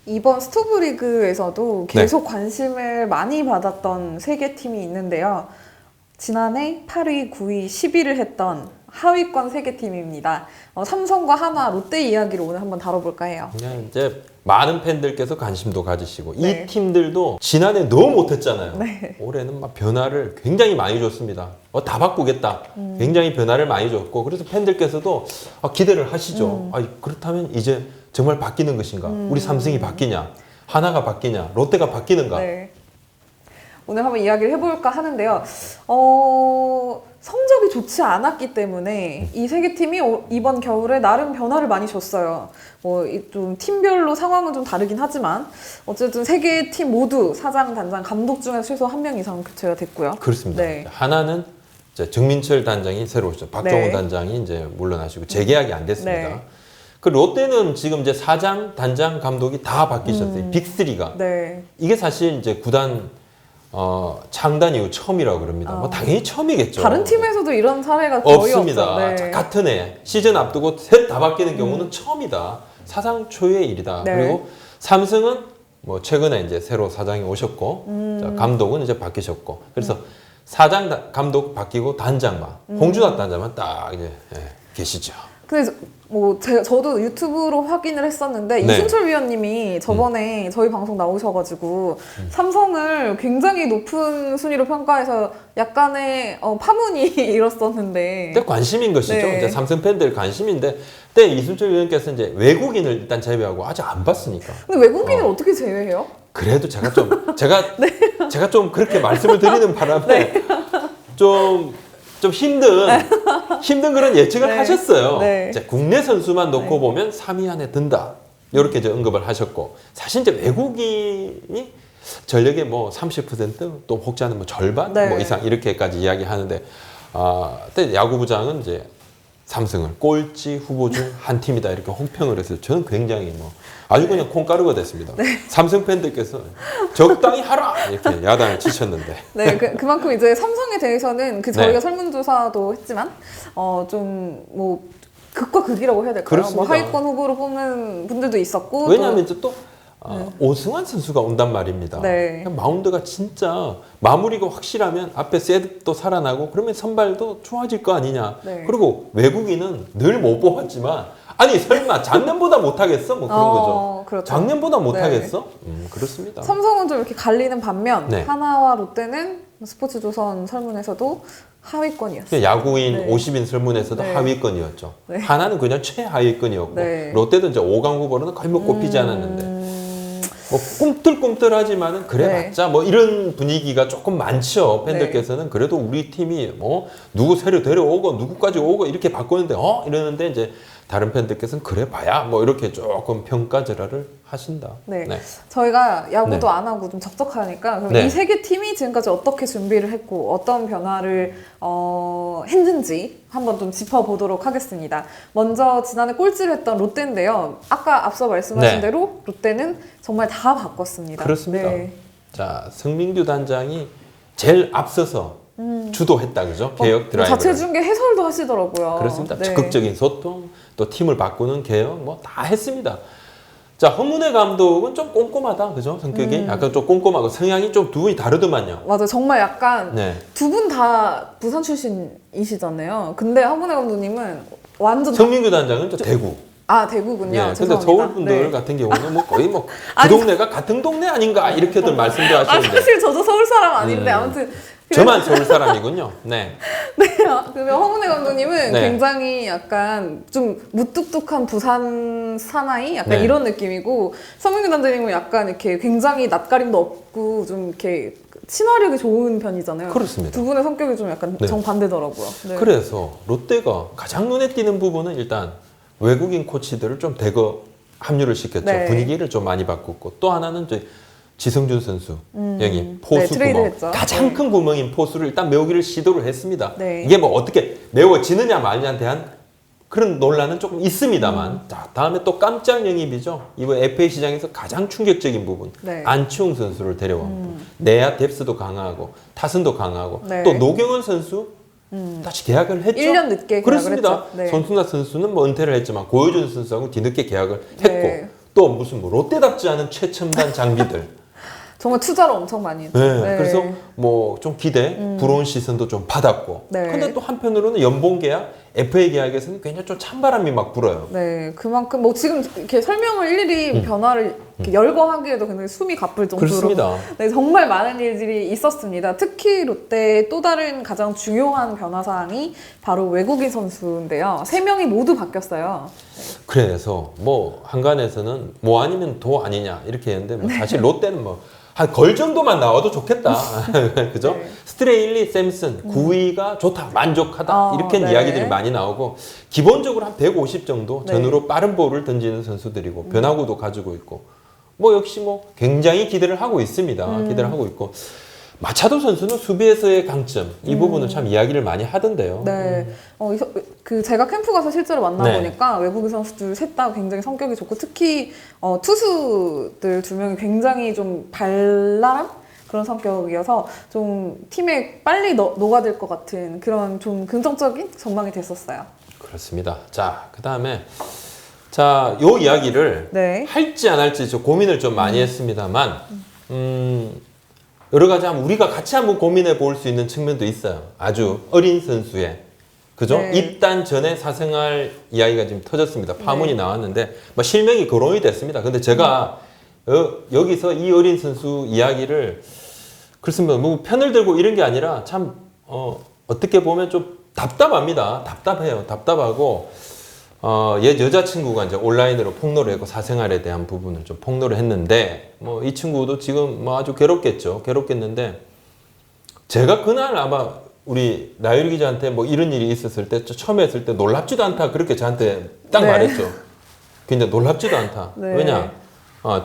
이번 스토브리그에서도 계속 관심을 많이 받았던 세 개 팀이 있는데요. 지난해 8위, 9위, 10위를 했던 하위권 세 개 팀입니다. 삼성과 하나, 롯데 이야기를 오늘 한번 다뤄볼까 해요. 그냥 이제 많은 팬들께서 관심도 가지시고 네. 이 팀들도 지난해 너무 못했잖아요. 네. 올해는 막 변화를 굉장히 많이 줬습니다. 다 바꾸겠다. 굉장히 변화를 많이 줬고 그래서 팬들께서도 기대를 하시죠. 그렇다면 이제 정말 바뀌는 것인가? 우리 삼성이 바뀌냐? 하나가 바뀌냐? 롯데가 바뀌는가? 네. 오늘 한번 이야기를 해볼까 하는데요. 성적이 좋지 않았기 때문에 이 세 개 팀이 이번 겨울에 나름 변화를 많이 줬어요. 좀 팀별로 상황은 좀 다르긴 하지만 어쨌든 세 개 팀 모두 사장, 단장, 감독 중에서 최소 한 명 이상 교체가 됐고요. 그렇습니다. 네. 하나는 이제 정민철 단장이 새로 오셨죠. 박종훈 네. 단장이 이제 물러나시고 재계약이 안 됐습니다. 네. 그 롯데는 지금 이제 사장, 단장, 감독이 다 바뀌셨어요. 빅3가. 네. 이게 사실 이제 구단 창단 이후 처음이라고 그럽니다. 뭐 당연히 처음이겠죠. 다른 팀에서도 이런 사례가 거의 없습니다. 없죠. 네. 자, 같은 해 시즌 앞두고 셋 다 바뀌는 경우는 처음이다. 사상 초유의 일이다. 네. 그리고 삼성은 뭐 최근에 이제 새로 사장이 오셨고 자, 감독은 이제 바뀌셨고 그래서 사장 감독 바뀌고 단장만 홍준학 단장만 딱 이제 계시죠. 근데 저도 유튜브로 확인을 했었는데 네. 이승철 위원님이 저번에 저희 방송 나오셔가지고 삼성을 굉장히 높은 순위로 평가해서 약간의 파문이 일었었는데. 근데 관심인 것이죠. 네. 이제 삼성 팬들 관심인데 그때 이승철 위원께서 이제 외국인을 일단 제외하고 아직 안 봤으니까. 근데 외국인을 어떻게 제외해요? 그래도 제가 좀 그렇게 말씀을 드리는 바람에 좀 힘든 그런 예측을 네. 하셨어요. 네. 이제 국내 선수만 놓고 보면 3위 안에 든다. 이렇게 이제 언급을 하셨고 사실 이제 외국인이 전력의 뭐 30%또 혹지 않으면 뭐 절반 네. 뭐 이상 이렇게까지 이야기하는데 그때 야구부장은 이제 삼성을 꼴찌 후보 중 한 팀이다 이렇게 혹평을 해서 저는 굉장히 아주 그냥 콩가루가 됐습니다. 삼성 팬들께서 적당히 하라 이렇게 야단을 치셨는데. 네, 그만큼 이제 삼성에 대해서는 저희가 네. 설문조사도 했지만 좀 극과 극이라고 해야 될까요? 그렇습니다. 하위권 후보로 뽑는 분들도 있었고 왜냐하면 이제 또 오승환 선수가 온단 말입니다. 네. 마운드가 진짜 마무리가 확실하면 앞에 셋도 살아나고 그러면 선발도 좋아질 거 아니냐. 네. 그리고 외국인은 늘 못 뽑았지만 아니 설마 작년보다 못하겠어? 뭐 그런 거죠. 그렇죠. 작년보다 네. 못하겠어? 그렇습니다. 삼성은 좀 이렇게 갈리는 반면 네. 하나와 롯데는 스포츠조선 설문에서도 하위권이었어요. 야구인 네. 50인 설문에서도 네. 하위권이었죠. 네. 하나는 그냥 최하위권이었고 네. 롯데도 이제 5강 후보로는 거의 뭐 꼽히지 않았는데 뭐 꿈틀꿈틀하지만은 그래봤자 뭐 이런 분위기가 조금 많죠. 팬들께서는 그래도 우리 팀이 누구 새로 데려오고 누구까지 오고 이렇게 바꾸는데 이러는데 이제 다른 팬들께서는 그래봐야 뭐 이렇게 조금 평가절하를 하신다. 네. 저희가 야구도 안 하고 좀 적적하니까 그럼 네. 이 세 개 팀이 지금까지 어떻게 준비를 했고 어떤 변화를 했는지 한번 좀 짚어보도록 하겠습니다. 먼저 지난해 꼴찌를 했던 롯데인데요. 아까 앞서 말씀하신 네. 대로 롯데는 정말 다 바꿨습니다. 그렇습니다. 네. 자, 성민규 단장이 제일 앞서서 주도했다, 그죠? 개혁 드라이브. 자체 중계 해설도 하시더라고요. 그렇습니다. 네. 적극적인 소통, 또 팀을 바꾸는 개혁, 뭐 다 했습니다. 자, 허문회 감독은 좀 꼼꼼하다, 그죠? 성격이 약간 좀 꼼꼼하고 성향이 좀 두 분이 다르더만요. 맞아요. 정말 약간 네. 두 분 다 부산 출신이시잖아요. 근데 한문혜 감독님은 완전 성민규 단장은 저 대구. 대구군요. 네, 근데 죄송합니다. 서울 분들 네. 같은 경우는 뭐 거의 뭐 그 아니, 동네가 같은 동네 아닌가 이렇게들 말씀도 하시는데 사실 저도 서울 사람 아닌데 아무튼 저만 서울 사람이군요. 네. 네, 그러면 허문혜 감독님은 네. 굉장히 약간 좀 무뚝뚝한 부산 사나이 약간 네. 이런 느낌이고 서민규 단장님은 약간 이렇게 굉장히 낯가림도 없고 좀 이렇게 친화력이 좋은 편이잖아요. 그렇습니다. 두 분의 성격이 좀 약간 네. 정반대더라고요. 네. 그래서 롯데가 가장 눈에 띄는 부분은 일단 외국인 코치들을 좀 대거 합류를 시켰죠. 네. 분위기를 좀 많이 바꿨고 또 하나는 지성준 선수 영입 포수 네, 트레이드 구멍 했죠. 가장 네. 큰 구멍인 포수를 일단 메우기를 시도를 했습니다. 네. 이게 뭐 어떻게 메워지느냐 마느냐에 대한 그런 논란은 조금 있습니다만 자, 다음에 또 깜짝 영입이죠. 이번 FA 시장에서 가장 충격적인 부분 네. 안치홍 선수를 데려옵니다. 내야 뎁스도 강하고 타선도 강하고 네. 또 노경원 선수 다시 계약을 했죠. 1년 늦게 계약을 그렇습니다. 했죠. 네. 손순환 선수는 뭐 은퇴를 했지만 고효준 선수하고 뒤늦게 계약을 했고 네. 또 무슨 뭐 롯데답지 않은 최첨단 장비들. 정말 투자를 엄청 많이 했죠. 네, 네. 그래서 뭐 좀 기대, 부러운 시선도 좀 받았고. 네. 근데 또 한편으로는 연봉 계약, FA 계약에서는 굉장히 좀 찬바람이 막 불어요. 네, 그만큼 뭐 지금 이렇게 설명을 일일이 변화를 이렇게 열거하기에도 굉장히 숨이 가쁠 정도로 그렇습니다. 네, 정말 많은 일들이 있었습니다. 특히 롯데의 또 다른 가장 중요한 변화 사항이 바로 외국인 선수인데요. 3명이 모두 바뀌었어요. 그래서 뭐 한간에서는 뭐 아니면 도 아니냐 이렇게 했는데 뭐 사실 롯데는 뭐 한 걸 정도만 나와도 좋겠다. 그죠? 네. 스트레일리, 샘슨, 9위가 좋다, 만족하다. 아, 이렇게 네. 이야기들이 많이 나오고 기본적으로 한 150 정도 네. 전후로 빠른 볼을 던지는 선수들이고 변화구도 가지고 있고 뭐 역시 뭐 굉장히 기대를 하고 있습니다. 기대를 하고 있고 마차도 선수는 수비에서의 강점 이 부분을 참 이야기를 많이 하던데요. 네, 그 제가 캠프 가서 실제로 만나보니까 네. 외국인 선수들 셋 다 굉장히 성격이 좋고 특히 투수들 2명이 굉장히 좀 발랄한 그런 성격이어서 좀 팀에 빨리 녹아들 것 같은 그런 좀 긍정적인 전망이 됐었어요. 그렇습니다. 자, 그 다음에 자, 요 이야기를 네. 할지 안 할지 저 고민을 좀 많이 했습니다만 여러 가지 한번 우리가 같이 한번 고민해 볼 수 있는 측면도 있어요. 아주 어린 선수의 그죠? 네. 입단 전에 사생활 이야기가 지금 터졌습니다. 파문이 네. 나왔는데 뭐 실명이 거론이 됐습니다. 근데 제가 여기서 이 어린 선수 이야기를 그렇습니다. 뭐 편을 들고 이런 게 아니라 참 어떻게 보면 좀 답답합니다. 답답해요. 답답하고 옛 여자친구가 이제 온라인으로 폭로를 했고 사생활에 대한 부분을 좀 폭로를 했는데 뭐 이 친구도 지금 뭐 아주 괴롭겠죠. 괴롭겠는데 제가 그날 아마 우리 나유리 기자한테 뭐 이런 일이 있었을 때 처음에 했을 때 놀랍지도 않다 그렇게 저한테 딱 네. 말했죠. 근데 놀랍지도 않다. 네. 왜냐?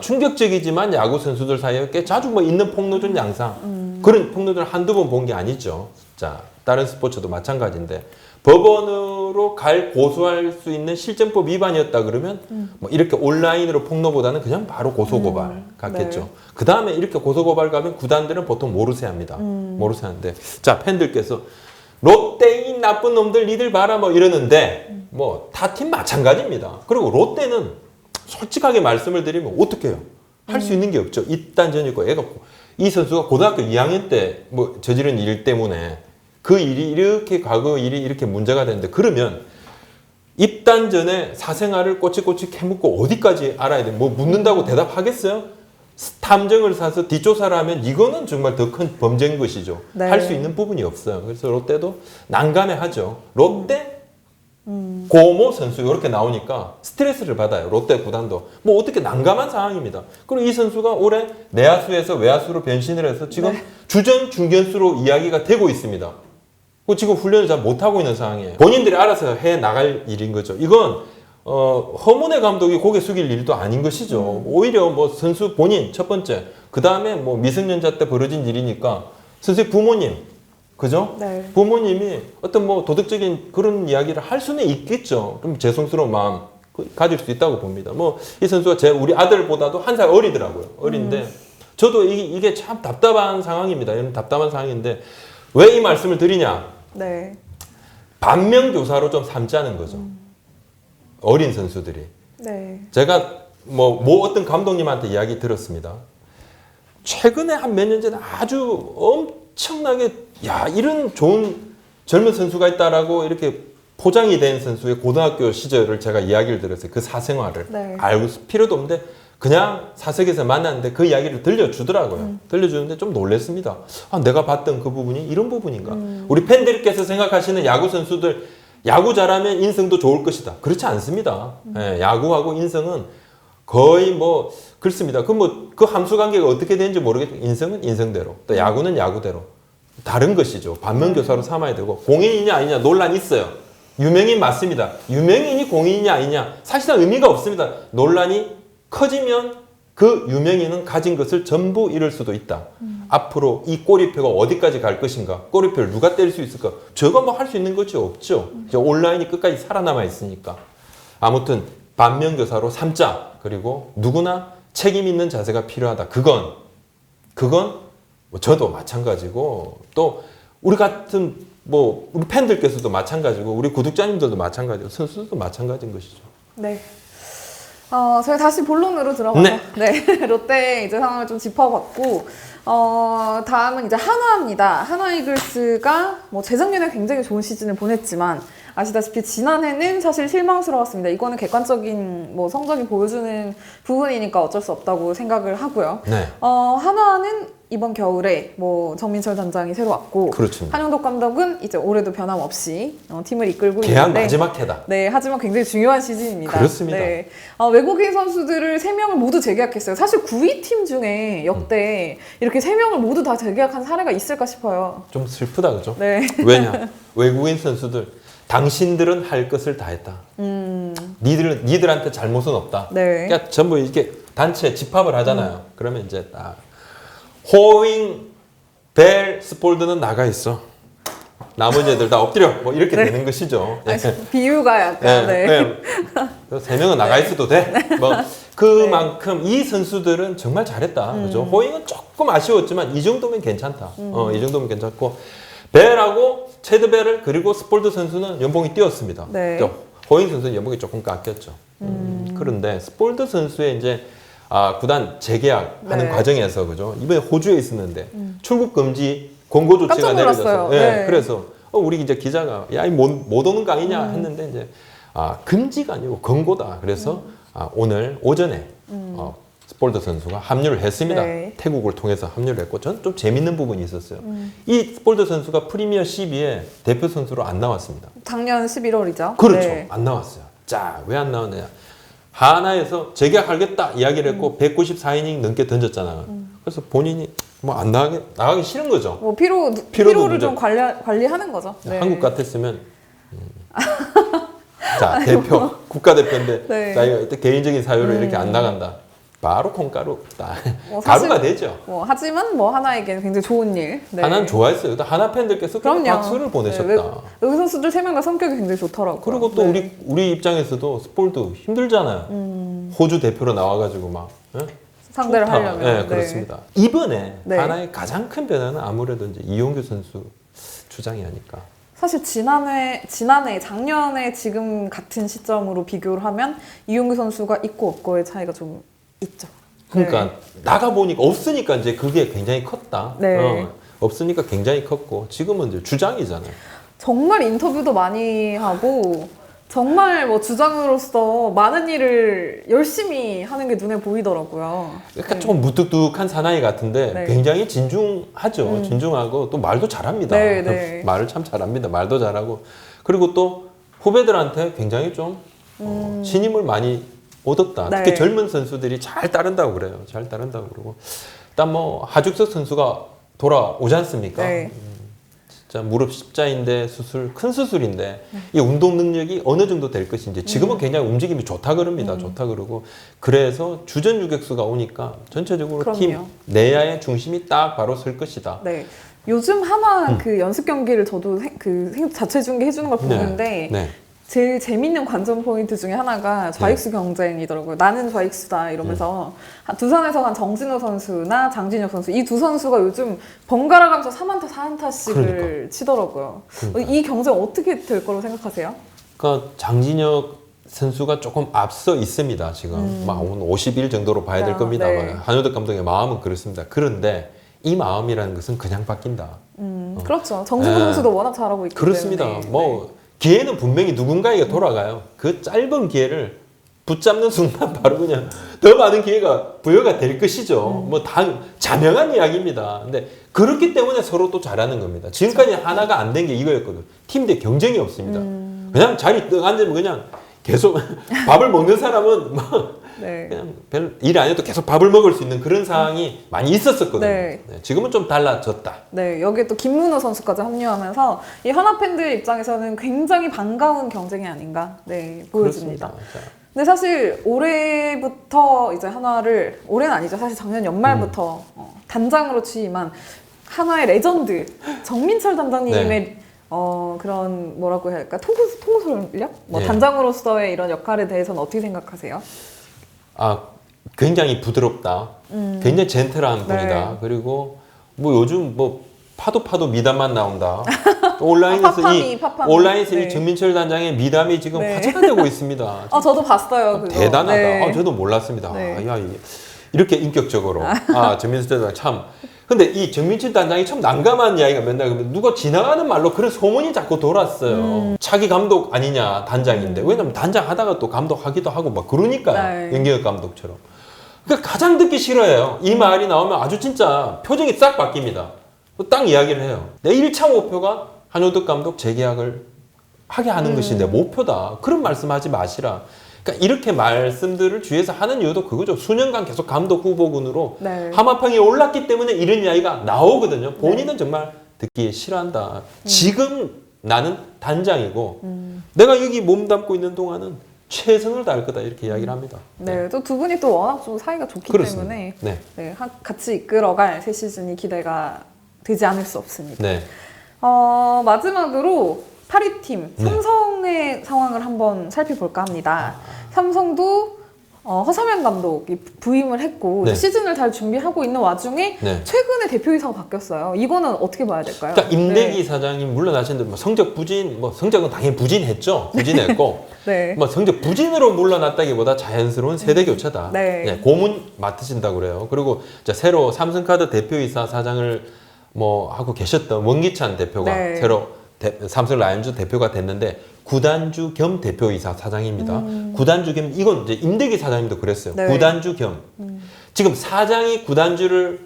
충격적이지만 야구 선수들 사이에 꽤 자주 뭐 있는 폭로전 양상 그런 폭로들 한두 번 본 게 아니죠. 자, 다른 스포츠도 마찬가지인데 법원으로 고소할 수 있는 실정법 위반이었다 그러면 뭐 이렇게 온라인으로 폭로보다는 그냥 바로 고소고발 갔겠죠. 네. 그 다음에 이렇게 고소고발 가면 구단들은 보통 모르쇠 합니다. 모르쇠 하는데 자, 팬들께서 롯데인 나쁜 놈들 니들 봐라 뭐 이러는데 뭐 타 팀 마찬가지입니다. 그리고 롯데는 솔직하게 말씀을 드리면 어떻게 해요? 할 수 있는 게 없죠. 입단전이고 애가 이 선수가 고등학교 2학년 때 뭐 저지른 일 때문에 그 일이 이렇게 과거 일이 이렇게 문제가 되는데 그러면 입단 전에 사생활을 꼬치꼬치 캐묻고 어디까지 알아야 돼? 뭐 묻는다고 대답하겠어요? 탐정을 사서 뒷조사를 하면 이거는 정말 더 큰 범죄인 것이죠. 네. 할 수 있는 부분이 없어요. 그래서 롯데도 난감해하죠. 롯데 고모 선수 이렇게 나오니까 스트레스를 받아요. 롯데 구단도. 뭐 어떻게 난감한 상황입니다. 그리고 이 선수가 올해 내야수에서 외야수로 변신을 해서 지금 네. 주전 중견수로 이야기가 되고 있습니다. 지금 훈련을 잘 못하고 있는 상황이에요. 본인들이 알아서 해 나갈 일인 거죠. 이건 허문회 감독이 고개 숙일 일도 아닌 것이죠. 오히려 뭐 선수 본인 첫 번째, 그 다음에 뭐 미성년자 때 벌어진 일이니까 선수의 부모님, 그죠? 네. 부모님이 어떤 뭐 도덕적인 그런 이야기를 할 수는 있겠죠. 그럼 죄송스러운 마음 가질 수 있다고 봅니다. 뭐 이 선수가 우리 아들보다도 1살 어리더라고요. 어린데 저도 이게 참 답답한 상황입니다. 이런 답답한 상황인데 왜 이 말씀을 드리냐? 네. 반면교사로 좀 삼자는 거죠. 어린 선수들이. 네. 제가 뭐 어떤 감독님한테 이야기 들었습니다. 최근에 한 몇 년 전에 아주 엄청나게 이런 좋은 젊은 선수가 있다라고 이렇게 포장이 된 선수의 고등학교 시절을 제가 이야기를 들었어요. 그 사생활을 네. 알고 필요도 없는데 그냥 사석에서 만났는데 그 이야기를 들려주더라고요. 들려주는데 좀 놀랐습니다. 내가 봤던 그 부분이 이런 부분인가? 우리 팬들께서 생각하시는 야구 선수들 야구 잘하면 인성도 좋을 것이다. 그렇지 않습니다. 예, 야구하고 인성은 거의 뭐 그렇습니다. 그 함수 관계가 어떻게 되는지 모르겠지만 인성은 인성대로 또 야구는 야구대로 다른 것이죠. 반면교사로 삼아야 되고 공인이냐 아니냐 논란이 있어요. 유명인 맞습니다. 유명인이 공인이냐 아니냐 사실상 의미가 없습니다. 논란이 커지면 그 유명인은 가진 것을 전부 잃을 수도 있다. 앞으로 이 꼬리표가 어디까지 갈 것인가? 꼬리표를 누가 뗄 수 있을까? 저거 뭐 할 수 있는 것이 없죠. 이제 온라인이 끝까지 살아남아 있으니까. 아무튼 반면교사로 삼자. 그리고 누구나 책임 있는 자세가 필요하다. 그건 뭐 저도 마찬가지고 또 우리 같은 뭐 우리 팬들께서도 마찬가지고 우리 구독자님들도 마찬가지고 선수들도 마찬가지인 것이죠. 네. 저희 다시 본론으로 들어가서 네. 네. 롯데 이제 상황을 좀 짚어봤고 다음은 이제 한화입니다. 한화 이글스가 뭐 재작년에 굉장히 좋은 시즌을 보냈지만 아시다시피 지난해는 사실 실망스러웠습니다. 이거는 객관적인 뭐 성적이 보여주는 부분이니까 어쩔 수 없다고 생각을 하고요. 네. 한화는 이번 겨울에 뭐 정민철 단장이 새로 왔고 그렇죠. 한용덕 감독은 이제 올해도 변함없이 팀을 이끌고 계약 있는데 마지막 해다. 네, 하지만 굉장히 중요한 시즌입니다. 그렇습니다. 네, 외국인 선수들을 3명을 모두 재계약했어요. 사실 9위 팀 중에 역대 이렇게 3명을 모두 다 재계약한 사례가 있을까 싶어요. 좀 슬프다 그죠? 네. 왜냐? 외국인 선수들 당신들은 할 것을 다 했다. 니들한테 잘못은 없다. 네. 그러니까 전부 이렇게 단체 집합을 하잖아요. 그러면 이제 딱 호잉, 벨, 스폴드는 나가 있어. 나머지 애들 다 엎드려. 뭐 이렇게 네. 되는 것이죠. 아니, 비유가 약간 네. 세 명은 나가 있어도 돼. 뭐 그만큼 이 선수들은 정말 잘했다. 그죠? 호잉은 조금 아쉬웠지만 이 정도면 괜찮다. 이 정도면 괜찮고 벨하고 체드 벨을 그리고 스폴드 선수는 연봉이 뛰었습니다. 네. 호잉 선수는 연봉이 조금 깎였죠. 그런데 스폴드 선수의 이제 구단 재계약하는 네. 과정에서 그죠? 이번에 호주에 있었는데 출국 금지 권고 조치가 깜짝 놀랐어요. 내려졌어요. 예, 네. 그래서 우리 이제 기자가 못 오는 거 아니냐 했는데 이제 금지가 아니고 권고다. 그래서 오늘 오전에 스폴드 선수가 합류를 했습니다. 네. 태국을 통해서 합류를 했고 저는 좀 재밌는 부분이 있었어요. 이 스폴드 선수가 프리미어 12에 대표 선수로 안 나왔습니다. 작년 11월이죠. 그렇죠. 네. 안 나왔어요. 자, 왜 안 나왔느냐? 하나에서 재계약하겠다 이야기를 했고 194이닝 넘게 던졌잖아요. 그래서 본인이 뭐 안 나가기 싫은 거죠. 뭐 피로도 피로를 문제. 좀 관리하는 거죠. 네. 한국 같았으면 자 대표 국가대표인데 네. 자기가 개인적인 사유로 이렇게 안 나간다. 바로 콩가루 뭐 사실- 가루가 되죠. 하지만 뭐 하나에게는 굉장히 좋은 일. 네. 하나는 좋아했어요. 하나 팬들께서 그럼요. 박수를 보내셨다. 네, 외국 선수들 3명 다 성격이 굉장히 좋더라고요. 그리고 또 네. 우리 입장에서도 스폴드 힘들잖아요. 호주 대표로 나와가지고 막 상대를 좋다. 하려면. 네, 그렇습니다. 이번에 네. 하나의 가장 큰 변화는 아무래도 이제 이용규 선수 주장이 아닐까. 사실 작년에 지금 같은 시점으로 비교를 하면 이용규 선수가 있고 없고의 차이가 좀 있죠. 그러니까 네. 나가 보니까 없으니까 이제 그게 굉장히 컸다. 네. 없으니까 굉장히 컸고 지금은 이제 주장이잖아요. 정말 인터뷰도 많이 하고 정말 뭐 주장으로서 많은 일을 열심히 하는 게 눈에 보이더라고요. 약간 네. 조금 무뚝뚝한 사나이 같은데 네. 굉장히 진중하죠. 진중하고 또 말도 잘합니다. 네, 네. 말을 참 잘합니다. 말도 잘하고 그리고 또 후배들한테 굉장히 좀 신임을 많이 얻었다. 특히 네. 젊은 선수들이 잘 따른다고 그래요. 잘 따른다고 그러고 일단 뭐 하죽석 선수가 돌아오지 않습니까? 네. 진짜 무릎 십자인대 수술, 큰 수술인데 이 운동 능력이 어느 정도 될 것인지 지금은 굉장히 움직임이 좋다 그럽니다. 좋다 그러고 그래서 주전 유격수가 오니까 전체적으로 그럼요. 팀 내야의 중심이 딱 바로 설 것이다. 네. 요즘 하나 그 연습 경기를 저도 자체 중계 해주는 걸 보는데 네. 제일 재밌는 관전 포인트 중에 하나가 좌익수 경쟁이더라고요. 나는 좌익수다 이러면서 두산에서 간 정진호 선수나 장진혁 선수 이 두 선수가 요즘 번갈아 가면서 3안타 4안타씩을 그러니까. 치더라고요. 그러니까. 이 경쟁 어떻게 될 거라고 생각하세요? 그러니까 장진혁 선수가 조금 앞서 있습니다. 지금 막 51 정도로 봐야 될 겁니다. 네. 한효덕 감독의 마음은 그렇습니다. 그런데 이 마음이라는 것은 그냥 바뀐다. 그렇죠. 정진호 네. 선수도 워낙 잘하고 있기 그렇습니다. 때문에. 뭐 기회는 분명히 누군가에게 돌아가요. 그 짧은 기회를 붙잡는 순간 바로 그냥 더 많은 기회가 부여가 될 것이죠. 뭐 자명한 이야기입니다. 근데 그렇기 때문에 서로 또 잘하는 겁니다. 지금까지 하나가 안 된 게 이거였거든. 팀 내 경쟁이 없습니다. 그냥 자리 떡 앉으면 그냥 계속 밥을 먹는 사람은 뭐 네. 그냥 별 일 안 해도 계속 밥을 먹을 수 있는 그런 상황이 많이 있었었거든요. 네. 네, 지금은 좀 달라졌다. 네, 여기에 또 김문호 선수까지 합류하면서 이 하나 팬들 입장에서는 굉장히 반가운 경쟁이 아닌가 보여집니다. 그렇습니다. 자, 근데 사실 올해부터 이제 올해는 아니죠. 사실 작년 연말부터 단장으로 취임한 한화의 레전드 정민철 단장님의 네. 그런 뭐라고 해야 할까 통솔력? 뭐 네. 단장으로서의 이런 역할에 대해서는 어떻게 생각하세요? 굉장히 부드럽다. 굉장히 젠틀한 분이다. 네. 그리고 뭐 요즘 뭐 파도 미담만 나온다. 온라인에서 파파미. 온라인에서 네. 이 정민철 단장의 미담이 지금 네. 화제가 되고 있습니다. 저도 봤어요. 그거. 대단하다. 네. 저도 몰랐습니다. 네. 야, 이렇게 인격적으로. 정민철 단장 참. 근데 이 정민철 단장이 참 난감한 이야기가 맨날 그러면 누가 지나가는 말로 그런 소문이 자꾸 돌았어요. 차기 감독 아니냐 단장인데 왜냐면 단장 하다가 또 감독하기도 하고 막 그러니까요. 네. 연기혁 감독처럼. 그러니까 가장 듣기 싫어해요. 이 말이 나오면 아주 진짜 표정이 싹 바뀝니다. 딱 이야기를 해요. 내 1차 목표가 한효득 감독 재계약을 하게 하는 것이 내 목표다. 그런 말씀하지 마시라. 그러니까 이렇게 말씀들을 주위에서 하는 이유도 그거죠. 수년간 계속 감독 후보군으로 네. 하마평이 올랐기 때문에 이런 이야기가 나오거든요. 본인은 정말 듣기 싫어한다. 지금 나는 단장이고 내가 여기 몸담고 있는 동안은 최선을 다할 거다 이렇게 이야기를 합니다. 네, 또 두 분이 또 워낙 좀 사이가 좋기 그렇습니다. 때문에 네. 같이 이끌어갈 새 시즌이 기대가 되지 않을 수 없습니다. 네. 마지막으로 8위 팀 삼성의 상황을 한번 살펴볼까 합니다. 삼성도 허삼영 감독이 부임을 했고 네. 시즌을 잘 준비하고 있는 와중에 네. 최근에 대표이사가 바뀌었어요. 이거는 어떻게 봐야 될까요? 그러니까 임대기 사장이 물러나셨는데 뭐 성적 부진, 뭐 성적은 당연히 부진했죠. 부진했고 네. 뭐 성적 부진으로 물러났다기보다 자연스러운 세대 교체다. 네. 고문 맡으신다고 그래요. 그리고 이제 새로 삼성카드 대표이사 사장을 뭐 하고 계셨던 원기찬 대표가 네. 새로 삼성 라이온즈 대표가 됐는데 구단주 겸 대표이사 사장입니다. 구단주 겸 이건 이제 임대기 사장님도 그랬어요. 네. 구단주 겸. 지금 사장이 구단주를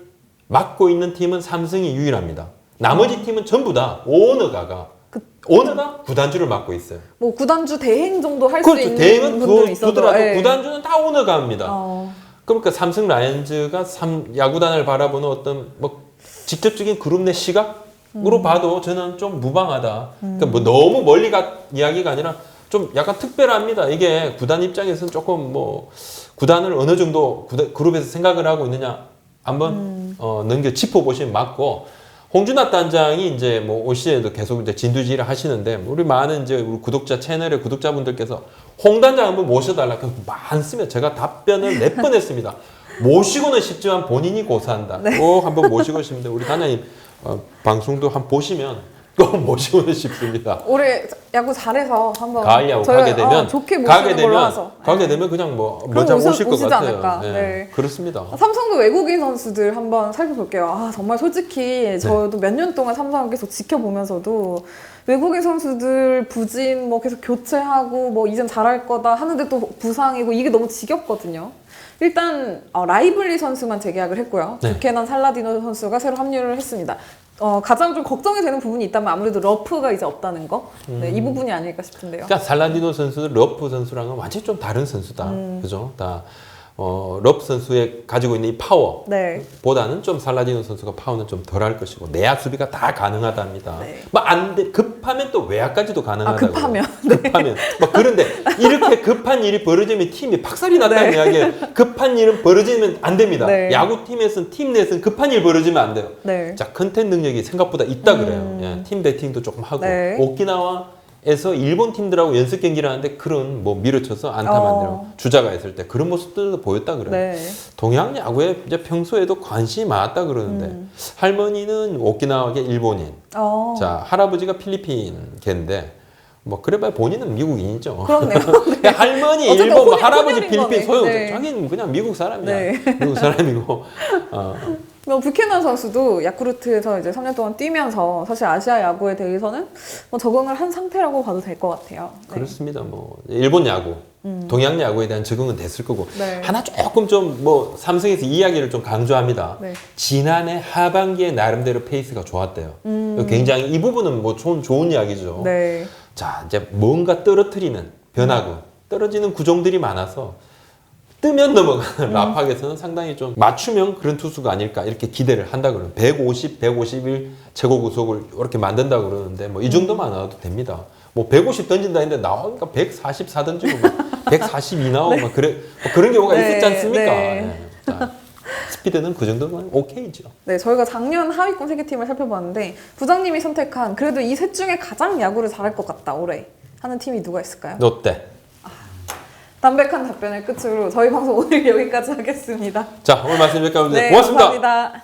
맡고 있는 팀은 삼성이 유일합니다. 나머지 팀은 전부 다 오너가 구단주를 맡고 있어요. 뭐 구단주 대행 정도 할 수 그렇죠. 있는 대행은 분들은 있어도 두더라도 네. 구단주는 다 오너가 합니다. 그러니까 삼성 라이온즈가 야구단을 바라보는 어떤 뭐 직접적인 그룹 내 시각으로 봐도 저는 좀 무방하다. 그러니까 뭐 너무 멀리 이야기가 아니라 좀 약간 특별합니다. 이게 구단 입장에서는 조금 뭐 구단을 어느 정도 그룹에서 생각을 하고 있느냐 한번 짚어보시면 맞고 홍준하 단장이 이제 뭐 올 시에도 계속 이제 진두지휘를 하시는데 우리 많은 이제 우리 구독자 채널의 구독자분들께서 홍 단장 한번 모셔달라 많습니다. 제가 답변을 몇 번 했습니다. 모시고는 쉽지만 본인이 고사한다. 꼭 한번 모시고 싶은데 우리 단장님 방송도 한번 보시면 꼭 모시고는 싶습니다. 올해 야구 잘해서 한번 가을 야구 가게 되면 좋게 모시는 걸로 하죠. 가게 되면 그냥 뭐 그럼 먼저 모실 것 오시지 같아요. 않을까. 네. 네. 그렇습니다. 삼성도 외국인 선수들 한번 살펴볼게요. 정말 솔직히 저도 몇 년 동안 삼성을 계속 지켜보면서도 외국인 선수들 부진 뭐 계속 교체하고 뭐 이젠 잘할 거다 하는데 또 부상이고 이게 너무 지겹거든요. 일단 라이블리 선수만 재계약을 했고요. 네. 뷰캐넌 살라디노 선수가 새로 합류를 했습니다. 가장 좀 걱정이 되는 부분이 있다면 아무래도 러프가 이제 없다는 거. 네, 이 부분이 아닐까 싶은데요. 그러니까 살라디노 선수, 러프 선수랑은 완전히 좀 다른 선수다. 그죠? 러프 선수의 가지고 있는 이 파워 네. 보다는 좀 살라디노 선수가 파워는 좀 덜할 것이고 내야 수비가 다 가능하답니다. 네. 뭐 안 돼. 급하면 또 외야까지도 가능하다고. 급하면. 급하면. 뭐 그런데 이렇게 급한 일이 벌어지면 팀이 박살이 났다는 네. 이야기예요. 급한 일은 벌어지면 안 됩니다. 네. 야구팀에서는 팀 내에서는 급한 일 벌어지면 안 돼요. 네. 자, 컨텐 능력이 생각보다 있다 그래요. 예, 팀 배팅도 조금 하고 네. 오키나와에서 일본 팀들하고 연습 경기를 하는데 그런 뭐 밀어쳐서 안타 만들어 주자가 있을 때 그런 모습들도 보였다 그래요. 네. 동양 야구에 이제 평소에도 관심이 많았다 그러는데 할머니는 오키나와계 일본인, 자 할아버지가 필리핀계인데 뭐 그래봐야 본인은 미국인이죠. 그렇네요. 네. 할머니 어쨌든 일본, 뭐 혼혈- 할아버지 혼혈인 필리핀 거네. 소용. 네. 자기는 그냥 미국 사람이야. 네. 미국 사람이고. 뷰캐넌 선수도 야쿠르트에서 이제 3년 동안 뛰면서 사실 아시아 야구에 대해서는 뭐 적응을 한 상태라고 봐도 될 것 같아요. 네. 그렇습니다. 뭐 일본 야구, 동양 야구에 대한 적응은 됐을 거고 네. 하나 조금 좀 뭐 삼성에서 이야기를 좀 강조합니다. 네. 지난해 하반기에 나름대로 페이스가 좋았대요. 굉장히 이 부분은 뭐 좋은 이야기죠. 네. 자 이제 뭔가 떨어뜨리는 변화구, 떨어지는 구종들이 많아서 뜨면 넘어가는 라팍에서는 상당히 좀 맞춤형 그런 투수가 아닐까 이렇게 기대를 한다 그러는 150, 151 최고 구속을 이렇게 만든다 그러는데 뭐 이 정도만 나와도 됩니다. 뭐 150 던진다 했는데 나오니까 144 던지고 막 142 나오고 막 그래 뭐 그런 경우가 네, 있었지 않습니까? 네. 네. 자, 스피드는 그 정도면 오케이죠. 네, 저희가 작년 하위권 세계팀을 살펴봤는데 부장님이 선택한 그래도 이 셋 중에 가장 야구를 잘할 것 같다 올해 하는 팀이 누가 있을까요? 롯데. 담백한 답변을 끝으로 저희 방송 오늘 여기까지 하겠습니다. 자 오늘 말씀 여기까지 네, 고맙습니다. 감사합니다.